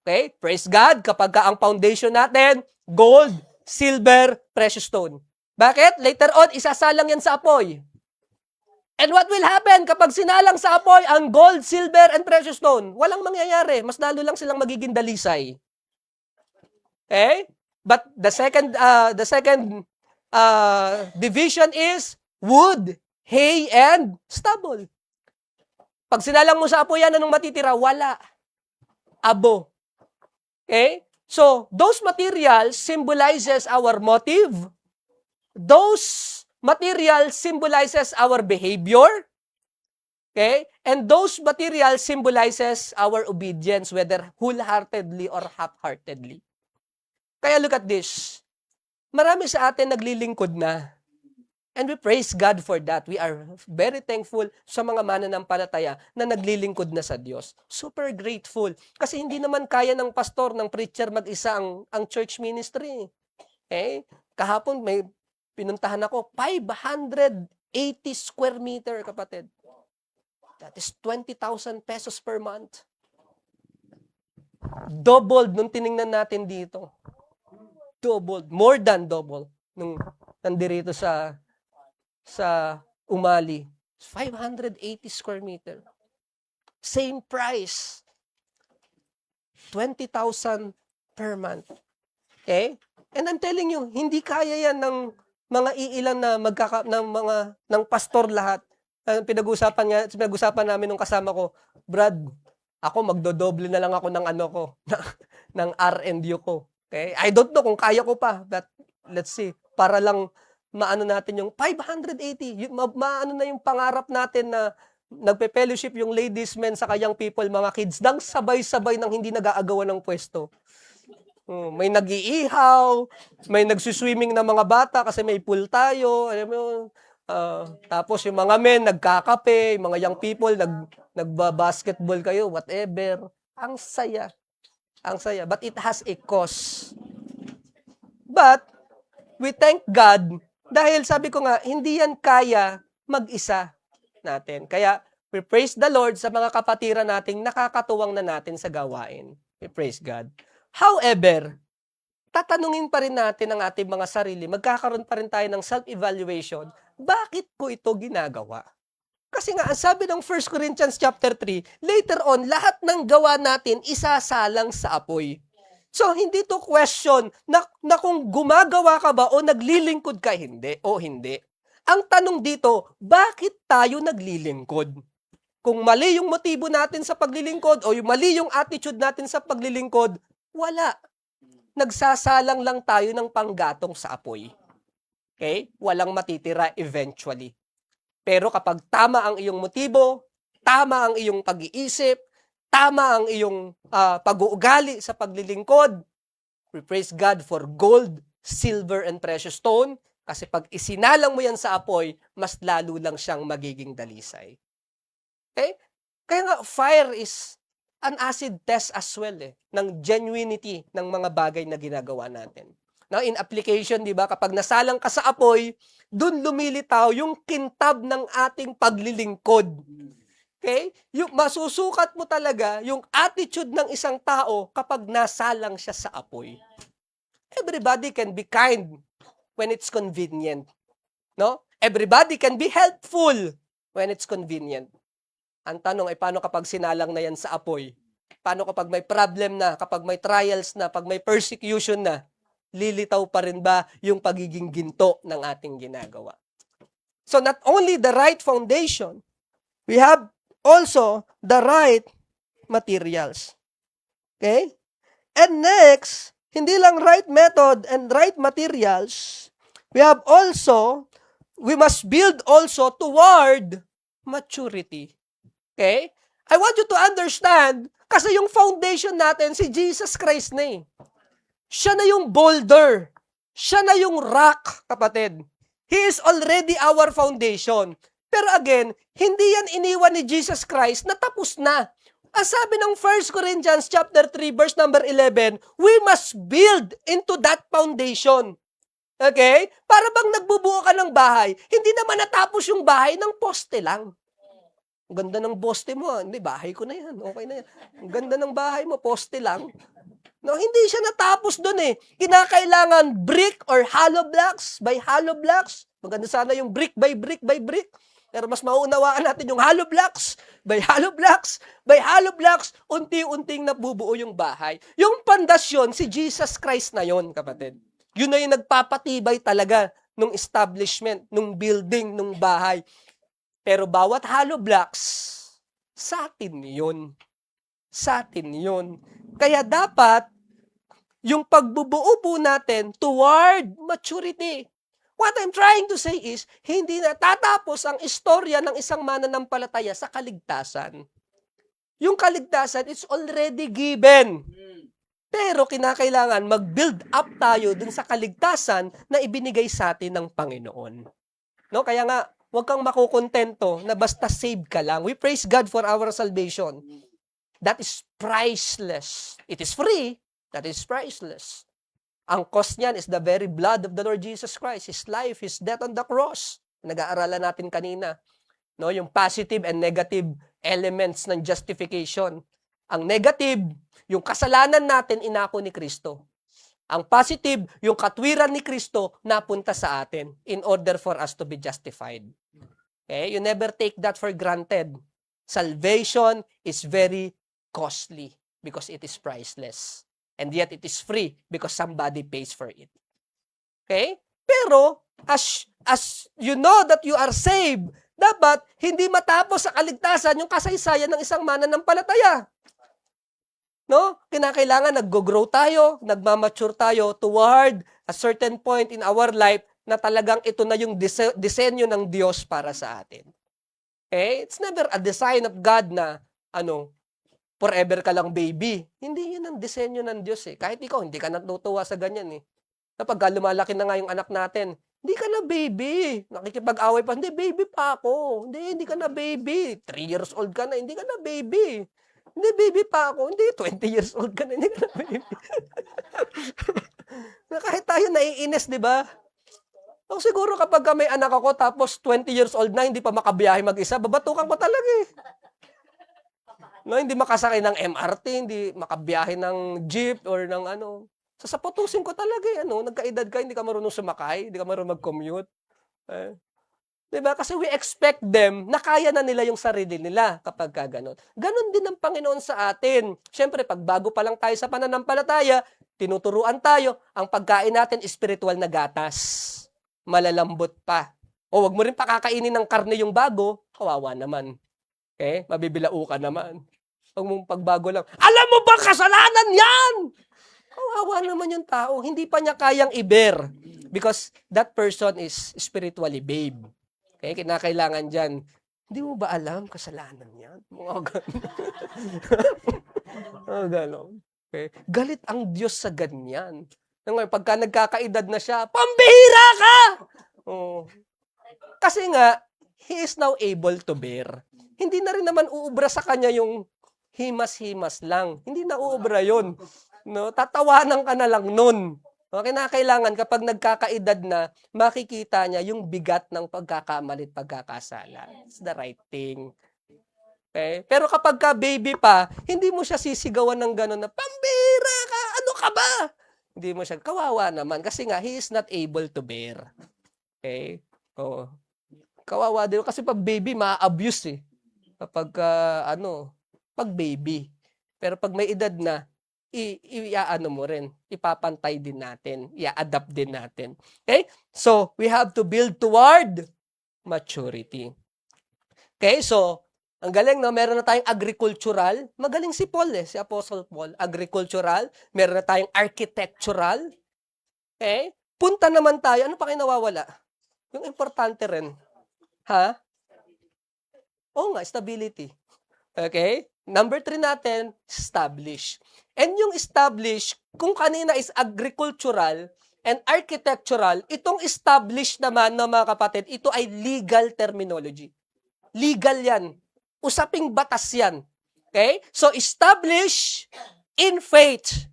Okay? Praise God, kapag ang foundation natin, gold, silver, precious stone. Bakit? Later on, isasalang yan sa apoy. And what will happen kapag sinalang sa apoy ang gold, silver, and precious stone? Walang mangyayari. Mas lalo lang silang magiging dalisay. Okay? But the second division is wood, hay, and stubble. Pag sinalang mo sa apoy yan, anong matitira? Wala. Abo. Okay? So, those materials symbolizes our motive. Those materials symbolizes our behavior. Okay? And those materials symbolizes our obedience, whether wholeheartedly or half-heartedly. Kaya look at this. Marami sa atin naglilingkod na. And we praise God for that. We are very thankful sa mga mananampalataya na naglilingkod na sa Diyos. Super grateful. Kasi hindi naman kaya ng pastor, ng preacher mag-isa ang church ministry. Okay? Kahapon may pinuntahan ako, 500 80 square meter, kapatid. That is 20,000 pesos per month. Doubled nung tiningnan natin dito. Doubled. More than double. Nung nandirito sa Umali. 580 square meter. Same price. 20,000 per month. Okay? And I'm telling you, hindi kaya yan ng mga iilan na ng pastor lahat. Pinag-usapan namin nung kasama ko, Brad, ako magdodoble na lang ako ng ng R&U ko. Okay? I don't know kung kaya ko pa, but let's see. Para lang maano natin yung 580, maano na yung pangarap natin na nagpe-fellowship yung ladies, men, sa young people, mga kids, nang sabay-sabay nang hindi nag-aagawan ng pwesto. May nag-iihaw, may nagsuswimming na mga bata kasi may pool tayo. Alam mo, tapos yung mga men nagkakape, yung mga young people nagba-basketball kayo, whatever. Ang saya. Ang saya. But it has a cost. But we thank God dahil sabi ko nga, hindi yan kaya mag-isa natin. Kaya we praise the Lord sa mga kapatiran nating nakakatuwang na natin sa gawain. We praise God. However, tatanungin pa rin natin ang ating mga sarili, magkakaroon pa rin tayo ng self-evaluation, bakit ko ito ginagawa? Kasi nga, ang sabi ng 1 Corinthians chapter 3, later on, lahat ng gawa natin isasalang sa apoy. So, hindi to question na kung gumagawa ka ba o naglilingkod ka o hindi. Ang tanong dito, bakit tayo naglilingkod? Kung mali yung motibo natin sa paglilingkod o yung mali yung attitude natin sa paglilingkod, wala. Nagsasalang lang tayo ng panggatong sa apoy. Okay? Walang matitira eventually. Pero kapag tama ang iyong motibo, tama ang iyong pag-iisip, tama ang iyong pag-uugali sa paglilingkod, we praise God for gold, silver, and precious stone, kasi pag isinalang mo yan sa apoy, mas lalo lang siyang magiging dalisay. Okay? Kaya nga, fire is an acid test as well ng genuinity ng mga bagay na ginagawa natin. Now, in application, di ba, kapag nasalang ka sa apoy, dun lumilitaw yung kintab ng ating paglilingkod. Okay? Yung masusukat mo talaga yung attitude ng isang tao kapag nasalang siya sa apoy. Everybody can be kind when it's convenient. No? Everybody can be helpful when it's convenient. Ang tanong ay paano kapag sinalang na yan sa apoy? Paano kapag may problem na, kapag may trials na, pag may persecution na, lilitaw pa rin ba yung pagiging ginto ng ating ginagawa? So not only the right foundation, we have also the right materials. Okay? And next, hindi lang right method and right materials, we must build also toward maturity. Okay? I want you to understand, kasi yung foundation natin, si Jesus Christ na eh. Siya na yung boulder. Siya na yung rock, kapatid. He is already our foundation. Pero again, hindi yan iniwan ni Jesus Christ na tapos na. Ang sabi ng 1 Corinthians chapter 3, verse number 11, we must build into that foundation. Okay? Para bang nagbubuo ka ng bahay, hindi naman natapos yung bahay ng poste lang. Ang ganda ng poste mo. Hindi, bahay ko na yan. Okay na yan. Ang ganda ng bahay mo, poste lang. No, hindi siya natapos doon eh. Kinakailangan brick or hollow blocks by hollow blocks. Maganda sana yung brick by brick by brick. Pero mas maunawaan natin yung hollow blocks by hollow blocks by hollow blocks. Unti-unting nabubuo yung bahay. Yung pundasyon, si Jesus Christ na yon, kapatid. Yun na yung nagpapatibay talaga nung establishment, nung building, nung bahay. Pero bawat hollow blocks, sa atin yun. Sa atin yun. Kaya dapat, yung pagbubuo po natin toward maturity. What I'm trying to say is, hindi na tatapos ang istorya ng isang mananampalataya sa kaligtasan. Yung kaligtasan, it's already given. Pero kinakailangan mag-build up tayo dun sa kaligtasan na ibinigay sa atin ng Panginoon. No? Kaya nga, huwag kang makukontento na basta save ka lang. We praise God for our salvation. That is priceless. It is free. That is priceless. Ang cost niyan is the very blood of the Lord Jesus Christ. His life, His death on the cross. Nag-aaralan natin kanina, no, yung positive and negative elements ng justification. Ang negative, yung kasalanan natin inako ni Kristo. Ang positive, yung katwiran ni Kristo napunta sa atin in order for us to be justified. Okay? You never take that for granted. Salvation is very costly because it is priceless. And yet it is free because somebody pays for it. Okay? Pero, as you know that you are saved, dapat hindi matapos sa kaligtasan yung kasaysayan ng isang mananampalataya. No? Kinakailangan nag-grow tayo, nagmamature tayo toward a certain point in our life na talagang ito na yung disenyo ng Diyos para sa atin. Okay? It's never a design of God na, forever ka lang baby. Hindi yun ang disenyo ng Diyos eh. Kahit ikaw, hindi ka natutuwa sa ganyan eh. Kapag lumalaki na nga yung anak natin, hindi ka na baby. Nakikipag-away pa, hindi, baby pa ako. Hindi ka na baby. 3 years old ka na, hindi ka na baby. Hindi, baby pa ako. Hindi, 20 years old ka na, hindi ka na baby. Kahit tayo naiinis, di ba? O siguro kapag may anak ako tapos 20 years old na, hindi pa makabiyahe mag-isa, babatukan ko talaga eh. No, hindi makasakay ng MRT, hindi makabiyahe ng jeep or ng sasaputusin ko talaga eh. Nagkaedad ka, hindi ka marunong sumakay, hindi ka marunong mag-commute. Diba? Kasi we expect them na kaya na nila yung sarili nila kapag gano'n. Ganon din ang Panginoon sa atin. Siyempre, pag bago pa lang tayo sa pananampalataya, tinuturuan tayo, ang pagkain natin, spiritual na gatas. Malalambot pa. O wag mo rin pakakainin ng karne yung bago, kawawa naman. Okay? Mabibilao ka naman. Pag mong pagbago lang, alam mo ba kasalanan yan? Kawawa naman yung tao. Hindi pa niya kayang i-bear because that person is spiritually babe. Okay, kinakailangan dyan. Hindi mo ba alam kasalanan yan? Mga gano'n. Okay. Galit ang Diyos sa ganyan. Ngayon, pagka nagkakaedad na siya, pambihira ka! Oh. Kasi nga, he is now able to bear. Hindi na rin naman uubra sa kanya yung himas-himas lang. Hindi na uubra yun. No? Tatawanan ka na lang nun. Okay, na kailangan kapag nagkakaedad na, makikita niya yung bigat ng pagkakamali at pagkakasala. It's the right thing. Okay? Pero kapag ka baby pa, hindi mo siya sisigawan ng gano'n na, pambira ka! Ano ka ba? Hindi mo siya, kawawa naman. Kasi nga, he is not able to bear. Okay? Oh. Kawawa din. Kasi pag baby, ma-abuse eh. Kapag, pag baby. Pero pag may edad na, mo rin, ipapantay din natin, i-adapt din natin. Okay? So, we have to build toward maturity. Okay? So, ang galing, no? Meron na tayong agricultural. Magaling si Paul si Apostle Paul. Agricultural. Meron na tayong architectural. Okay? Punta naman tayo. Ano pa kayo nawawala? Yung importante rin. Ha? Oo nga, stability. Okay? Number 3 natin, establish. And yung establish, kung kanina is agricultural and architectural, itong establish naman, mga kapatid, ito ay legal terminology. Legal yan. Usaping batas yan. Okay? So, establish in faith.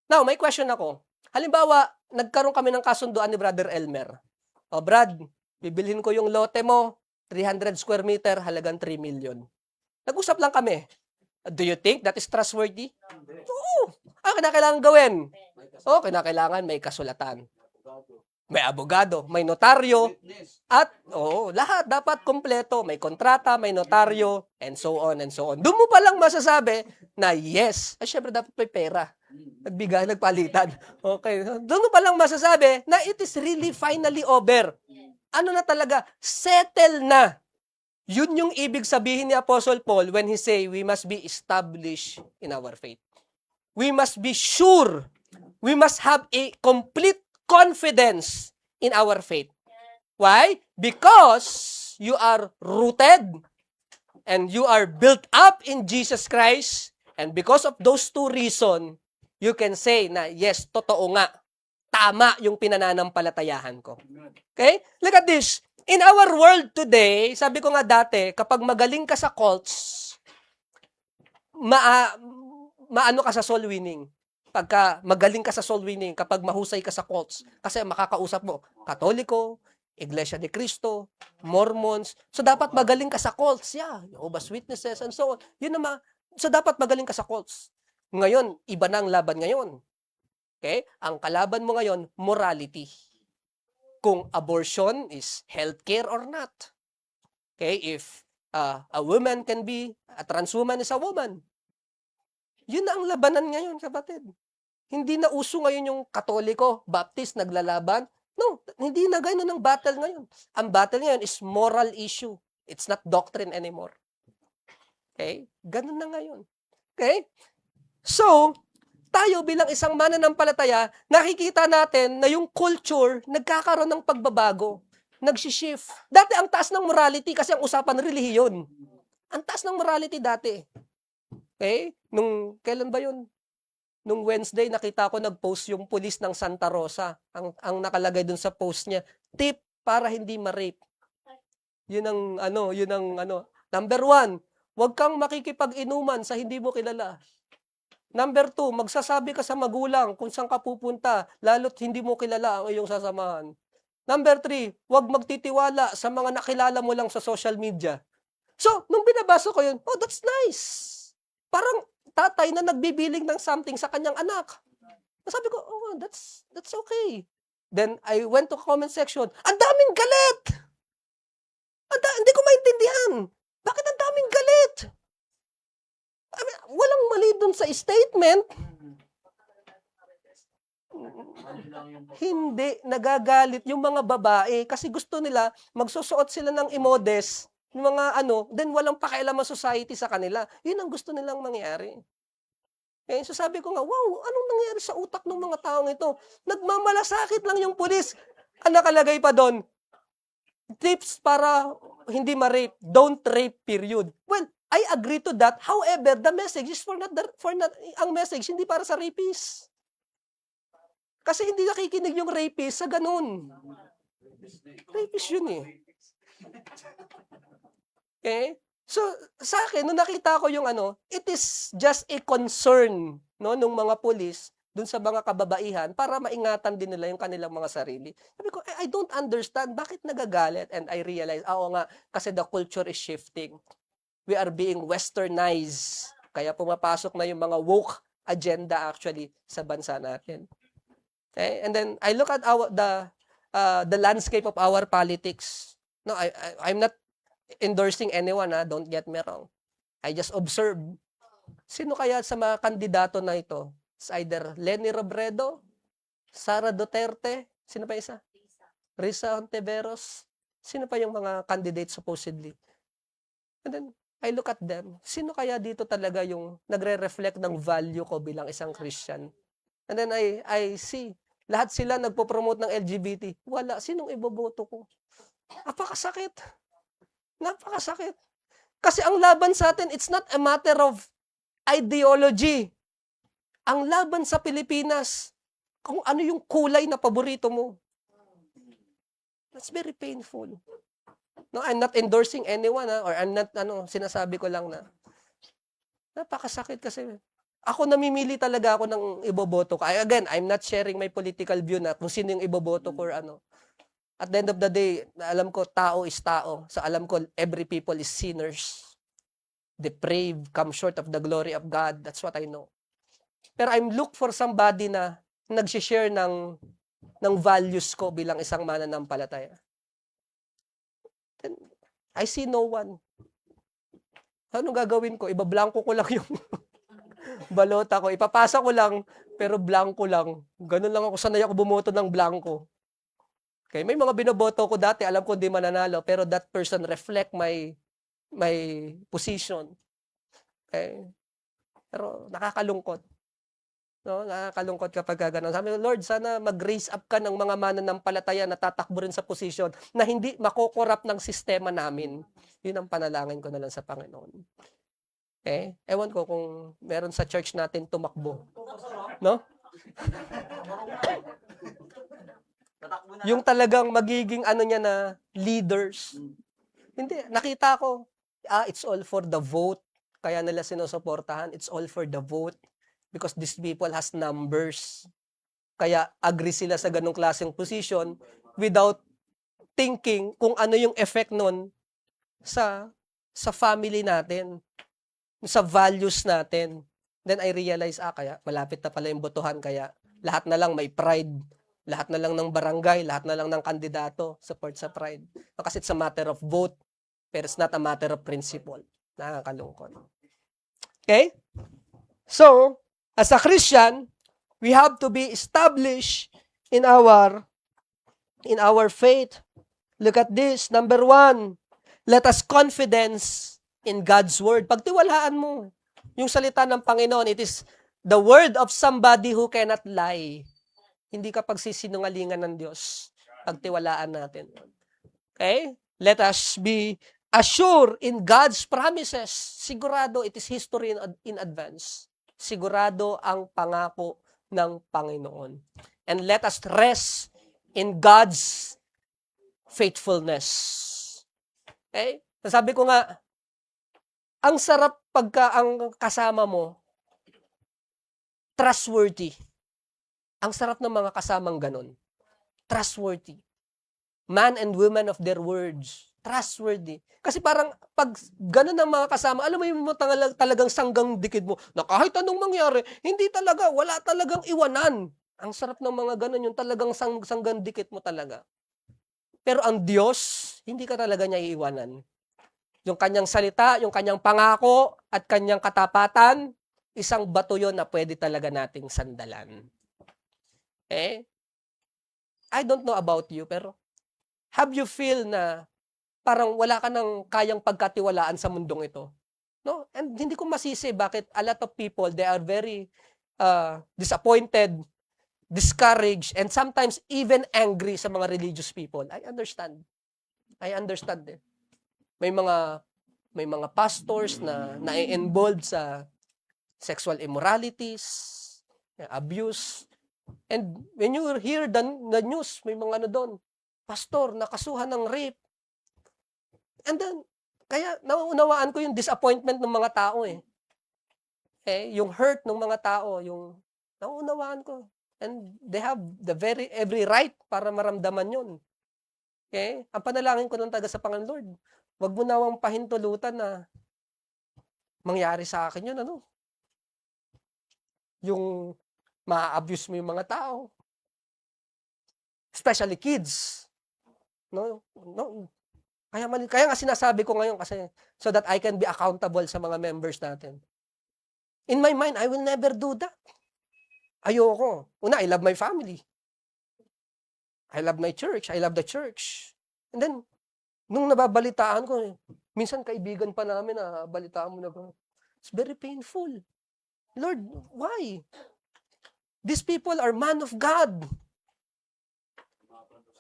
Now, may question ako. Halimbawa, nagkaroon kami ng kasunduan ni Brother Elmer. O, Brad, bibilhin ko yung lote mo, 300 square meter, halagang 3 million. Nag-usap lang kami. Do you think that is trustworthy? Oo. Kinakailangan gawin. Kinakailangan may kasulatan. May abogado, may notaryo, at lahat dapat kompleto. May kontrata, may notaryo, and so on and so on. Doon mo palang masasabi na yes. Syempre dapat may pera. Nagbigay, nagpalitan. Okay. Doon mo palang masasabi na it is really finally over. Ano na talaga? Settle na. Yun yung ibig sabihin ni Apostle Paul when he say we must be established in our faith. We must be sure. We must have a complete confidence in our faith. Why? Because you are rooted and you are built up in Jesus Christ. And because of those two reasons, you can say na yes, totoo nga. Tama yung pinananampalatayahan ko. Okay? Look at this. In our world today, sabi ko nga dati, kapag magaling ka sa cults, maano ka sa soul winning. Pagka magaling ka sa soul winning, kapag mahusay ka sa cults, kasi makakausap mo, Katoliko, Iglesia ni Cristo, Mormons. So, dapat magaling ka sa cults. Yeah, Jehovah's Witnesses and so on. Yun naman. So, dapat magaling ka sa cults. Ngayon, iba na ang laban ngayon. Okay? Ang kalaban mo ngayon, morality. Kung abortion is healthcare or not. Okay? If a woman can be, a trans woman is a woman. Yun na ang labanan ngayon, kapatid. Hindi na uso ngayon yung Katoliko, Baptist, naglalaban. No, hindi na ganyan ang battle ngayon. Ang battle ngayon is moral issue. It's not doctrine anymore. Okay? Ganun na ngayon. Okay? So, tayo bilang isang mananampalataya, nakikita natin na yung culture nagkakaroon ng pagbabago. Nagsishift. Dati ang taas ng morality kasi ang usapan relihiyon. Ang taas ng morality dati. Okay? Kailan ba yun? Nung Wednesday, nakita ko nag-post yung pulis ng Santa Rosa. Ang nakalagay dun sa post niya, tip para hindi ma-rape. Yun ang Number 1, huwag kang makikipag-inuman sa hindi mo kilala. Number 2, magsasabi ka sa magulang kung saan ka pupunta, lalo't hindi mo kilala ang iyong sasamahan. Number 3, huwag magtitiwala sa mga nakilala mo lang sa social media. So, nung binabasa ko yun, oh, that's nice. Parang tatay na nagbibiling ng something sa kanyang anak. Sabi ko, oh, that's okay. Then, I went to comment section. Ang daming galit! Hindi ko maintindihan. Bakit ang daming galit? I mean, walang mali dun sa statement. Hindi, nagagalit yung mga babae kasi gusto nila, magsusuot sila ng immodest, yung mga then walang pakialam ang society sa kanila. Yun ang gusto nilang mangyari. Okay, so sabi ko nga, wow, anong nangyari sa utak ng mga taong ito? Nagmamalasakit lang yung pulis. Ang nakalagay pa doon, tips para hindi ma-rape. Don't rape, period. Well, I agree to that. However, the message is ang message hindi para sa rapist. Kasi hindi nakikinig yung rapist sa ganun. Rapist yun eh. Okay? So, sa akin, nung nakita ko yung it is just a concern nung mga pulis dun sa mga kababaihan para maingatan din nila yung kanilang mga sarili. Sabi ko, I don't understand. Bakit nagagalit? And I realized, oo nga, kasi the culture is shifting. We are being westernized. Kaya pumapasok na yung mga woke agenda actually sa bansa natin. Okay? And then, I look at the landscape of our politics. No, I'm not endorsing anyone, don't get me wrong. I just observe. Sino kaya sa mga kandidato na ito? It's either Leni Robredo, Sara Duterte, sino pa isa? Risa Hontiveros. Sino pa yung mga candidates supposedly? And then, I look at them. Sino kaya dito talaga yung nagre-reflect ng value ko bilang isang Christian? And then I see, lahat sila nagpo-promote ng LGBT. Wala. Sinong iboboto ko? Napakasakit. Napakasakit. Kasi ang laban sa atin, it's not a matter of ideology. Ang laban sa Pilipinas, kung ano yung kulay na paborito mo. That's very painful. No, I'm not endorsing anyone, or I'm not, sinasabi ko lang na, napakasakit kasi. Ako namimili talaga ako ng iboboto ko. Again, I'm not sharing my political view na kung sino yung iboboto ko or ano. At the end of the day, alam ko, tao is tao. So alam ko, every people is sinners. Depraved, come short of the glory of God. That's what I know. Pero I'm look for somebody na nag-share ng values ko bilang isang mananampalataya. Then, I see no one. Anong gagawin ko? Ibablanko ko lang yung balota ko. Ipapasa ko lang, pero blanko lang. Ganun lang ako. Sanay ako bumoto ng blanko. Okay, may mga binoboto ko dati, alam ko hindi mananalo, pero that person reflect my position. Okay? Pero nakakalungkot. No, nakakalungkot kapag gano'n. Sabi ko, Lord, sana mag-raise up ka ng mga mananampalataya na tatakbo rin sa posisyon na hindi makokorrupt ng sistema namin. Yun ang panalangin ko na lang sa Panginoon. Okay? Ewan ko kung meron sa church natin tumakbo. No? Yung talagang magiging niya na leaders. Hindi, nakita ko, it's all for the vote. Kaya nila sinusuportahan, it's all for the vote. Because these people has numbers. Kaya agree sila sa ganong klaseng position without thinking kung ano yung effect nun sa family natin, sa values natin. Then I realize, kaya malapit na pala yung botohan, kaya lahat na lang may pride. Lahat na lang ng barangay, lahat na lang ng kandidato support sa pride. Kasi it's a matter of vote, pero it's not a matter of principle. Nakakalungkot. Okay? So, as a Christian, we have to be established in our faith. Look at this. Number 1, let us confidence in God's word. Pagtiwalaan mo yung salita ng Panginoon. It is the word of somebody who cannot lie. Hindi ka pagsisinungalingan ng Diyos. Pagtiwalaan natin. Okay? Let us be assured in God's promises. Sigurado, it is history in advance. Sigurado ang pangako ng Panginoon. And let us rest in God's faithfulness. Okay? Sabi ko nga, ang sarap pagka ang kasama mo, trustworthy. Ang sarap ng mga kasamang ganun. Trustworthy. Man and woman of their words. Trustworthy. Kasi parang pag ganun ang mga kasama, alam mo yung talagang sanggang dikit mo, na kahit anong mangyari, hindi talaga, wala talagang iwanan. Ang sarap ng mga ganun, yung talagang sanggang dikit mo talaga. Pero ang Diyos, hindi ka talaga niya iiwanan. Yung kanyang salita, yung kanyang pangako, at kanyang katapatan, isang bato yon na pwede talaga nating sandalan. I don't know about you, pero have you feel na parang wala ka nang kayang pagkatiwalaan sa mundong ito? No? And hindi ko masisi bakit a lot of people, they are very disappointed, discouraged, and sometimes even angry sa mga religious people. I understand. May mga pastors na na-involved sa sexual immoralities, abuse. And when you hear the news, may mga doon, pastor, nakasuhan ng rape. And then, kaya nauunawaan ko yung disappointment ng mga tao yung hurt ng mga tao, yung nauunawaan ko. And they have every right para maramdaman yun. Okay? Ang panalangin ko ng taga sa Panginoon, Lord, wag mo nawang pahintulutan na mangyari sa akin yun, yung ma-abuse mo yung mga tao. Especially kids. No. Kaya nga sinasabi ko ngayon kasi so that I can be accountable sa mga members natin. In my mind, I will never do that. Ayoko. Una, I love my family. I love my church. I love the church. And then, nung nababalitaan ko, minsan kaibigan pa namin na balitaan mo na ko. It's very painful. Lord, why? These people are man of God.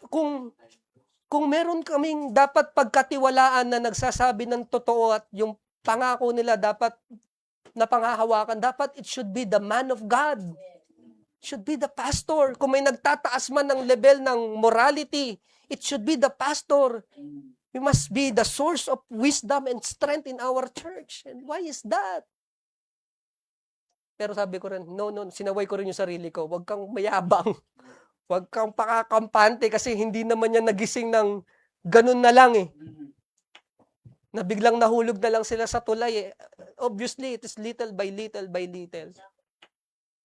Kung meron kaming dapat pagkatiwalaan na nagsasabi ng totoo at yung pangako nila dapat na panghahawakan, dapat it should be the man of God. Should be the pastor. Kung may nagtataas man ng level ng morality, it should be the pastor. We must be the source of wisdom and strength in our church. And why is that? Pero sabi ko rin, no, sinaway ko rin yung sarili ko. Huwag kang mayabang. Huwag kang pakakampante kasi hindi naman yan nagising ng ganun na lang Na biglang nahulog na lang sila sa tulay Obviously, it is little by little by little.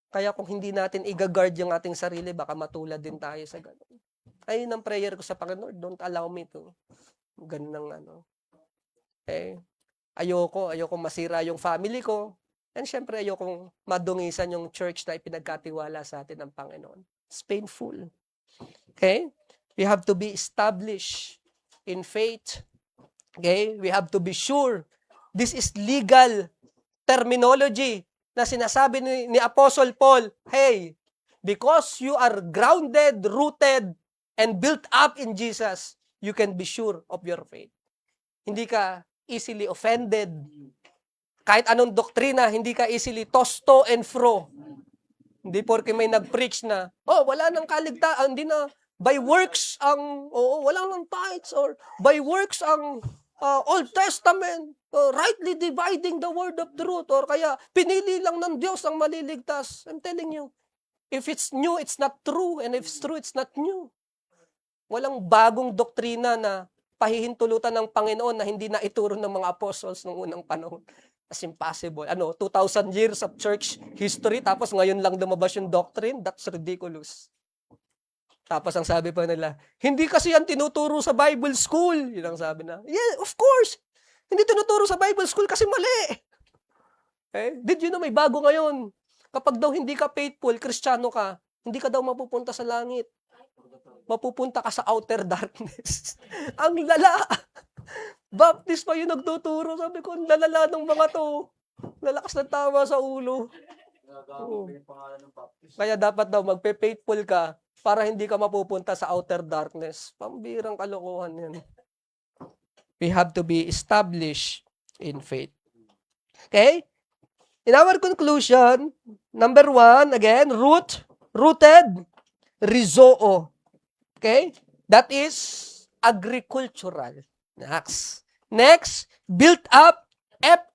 Kaya kung hindi natin i-guard yung ating sarili, baka matulad din tayo sa ganun. Ayun ang prayer ko sa Panginoon, don't allow me to. Ganun ang Ayoko masira yung family ko. And syempre, ayokong madungisan yung church na ipinagkatiwala sa atin ng Panginoon. It's painful. Okay? We have to be established in faith. Okay? We have to be sure. This is legal terminology na sinasabi ni Apostle Paul, hey, because you are grounded, rooted, and built up in Jesus, you can be sure of your faith. Hindi ka easily offended. Kahit anong doktrina, hindi ka easily tosto and fro. Hindi porke may nag-preach na, wala nang kaligtaan, hindi na, by works ang, wala nang tithes, or by works ang Old Testament, rightly dividing the word of truth, or kaya pinili lang ng Diyos ang maliligtas. I'm telling you, if it's new, it's not true, and if it's true, it's not new. Walang bagong doktrina na pahihintulutan ng Panginoon na hindi na ituro ng mga apostles noong unang panahon. That's impossible. 2,000 years of church history, tapos ngayon lang lumabas yung doctrine? That's ridiculous. Tapos ang sabi pa nila, hindi kasi yan tinuturo sa Bible school. Yun ang sabi na, yeah, of course. Hindi tinuturo sa Bible school kasi mali. Did you know may bago ngayon? Kapag daw hindi ka faithful, Kristiyano ka, hindi ka daw mapupunta sa langit. Mapupunta ka sa outer darkness. Ang lala. Baptist pa yung nagtuturo. Sabi ko, ang lalala ng mga to. Lalakas ng tama sa ulo. Kaya dapat daw magpe-faithful ka para hindi ka mapupunta sa outer darkness. Pambirang kalokohan yan. We have to be established in faith. Okay? In our conclusion, number 1, again, rooted, rizoo. Okay? That is agricultural. Next, built up,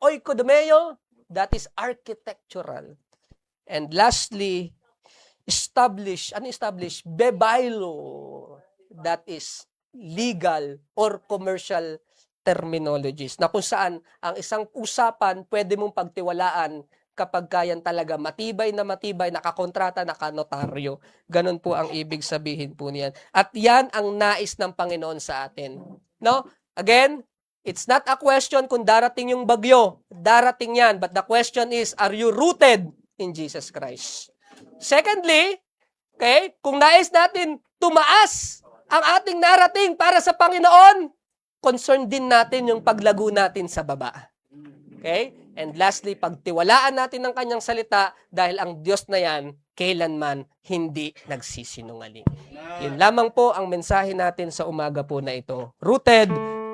oikodomeo. That is architectural. And lastly, establish. Ano establish? Bebailo. That is legal or commercial terminologies. Na kung saan ang isang usapan pwede mong pagtiwalaan kapag kayan talaga matibay, nakakontrata, nakanotaryo. Ganun po ang ibig sabihin po niyan. At yan ang nais ng Panginoon sa atin. No? Again, it's not a question kung darating yung bagyo. Darating yan. But the question is, are you rooted in Jesus Christ? Secondly, okay, kung nais natin tumaas ang ating narating para sa Panginoon, concern din natin yung paglago natin sa baba. Okay? And lastly, pagtiwalaan natin ng kanyang salita dahil ang Diyos na yan, kailanman hindi nagsisinungaling. Yun lamang po ang mensahe natin sa umaga po na ito. Rooted,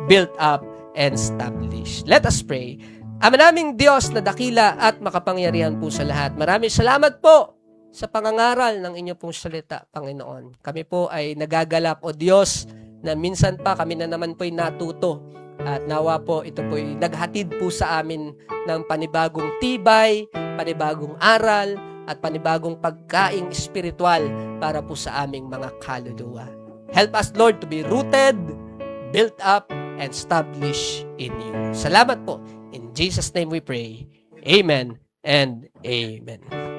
built up, and established. Let us pray. Ama naming Diyos na dakila at makapangyarihan po sa lahat. Maraming salamat po sa pangangaral ng inyo pong salita, Panginoon. Kami po ay nagagalak, O Diyos, na minsan pa kami na naman po'y natuto. At nawa po, ito po'y naghatid po sa amin ng panibagong tibay, panibagong aral, at panibagong pagkaing espiritual para po sa aming mga kaluluwa. Help us, Lord, to be rooted, built up, and established in you. Salamat po. In Jesus' name we pray. Amen and amen.